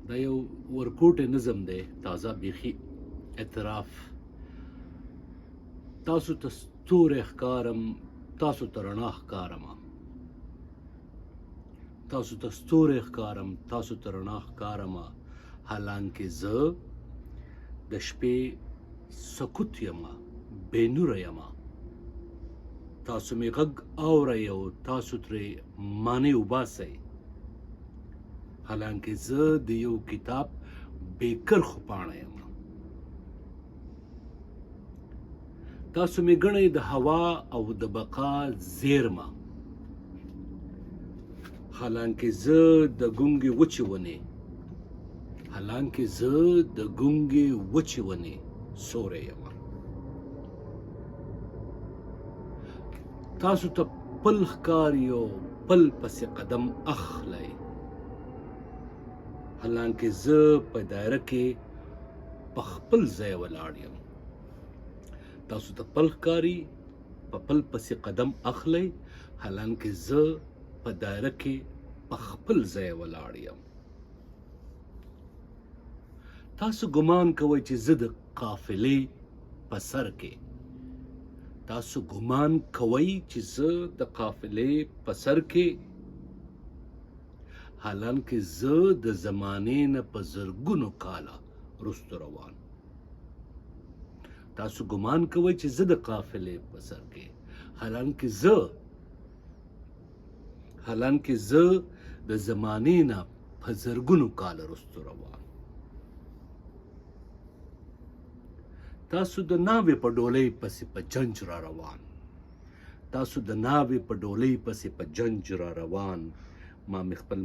دا یو ورکوټی نظم دی، تازه بیخي اعتراف. تاسو ته ستوری ښکارم، تاسو ته رڼا ښکارمه. تاسو ته ستوری ښکارم، تاسو ته رڼا ښکارمه. حالانکه زه د شپې سکوت یمه، بې نوره یمه. تاسو مې غږ اورئ او تاسو ترې معنی وباسئ. حالانکه زه د یو کتاب بې کرښو پاڼه یم. تاسو مې ګڼئ د هوا او د بقا زیرمه. حالانکه زه د ګونګې وچې ونې، حالانکه زه د ګونګې وچې ونې سوری یم. تاسو ته پل ښکاري او پل پسې قدم اخلی. حالانکه زه په دایره کې په خپل ځای ولاړ یم. تاسو ته پل ښکاري، په پل پسې قدم اخلی. حالانکه زه په دایره کې په خپل ځای ولاړ یم. تاسو ګمان کوئ چې زه د قافلې په سر کې، تاسو ګمان کوئ چې زه د قافلې په سر کې، حالانکه زه د زمانې نه په زرګونو کاله رستو روان. تاسو ګمان کوئ چې زه د قافلې په سر کې، حالانکه زه د زمانې نه په زرګونو کاله رستو روان. تاسو د ناوې په ډولۍ پسې په جنج را روان. تاسو د ناوې په ډولۍ پسې په جنج را روان. ما مې خپل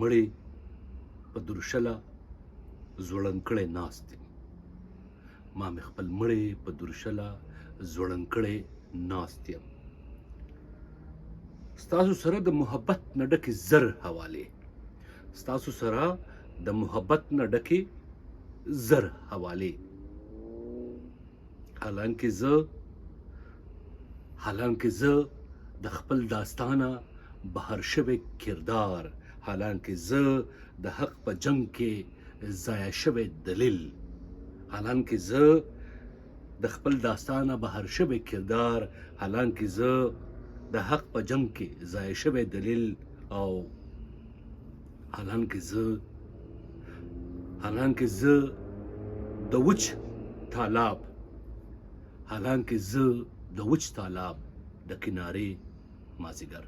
مړی په درشله زوړند کړی ناست یم. ما مې خپل مړی په درشله زوړند کړی ناست یم. ستاسو سره د محبت نه ډکې زر حوالې، ستاسو سره د محبت نه ډکې زر حوالې. حالانکه زه د خپل داستانه بهر شوی کردار، حالانکه زه د حق په جنگ کې ضایع شوی دلیل. حالانکه زه د خپل داستانه بهر شوی کردار، حالانکه زه د حق په جنگ کې ضایع شوی دلیل. او حالانکه زه د وچ تالاب، حالانکه زه د وچ تالاب د کنارې مازیګر.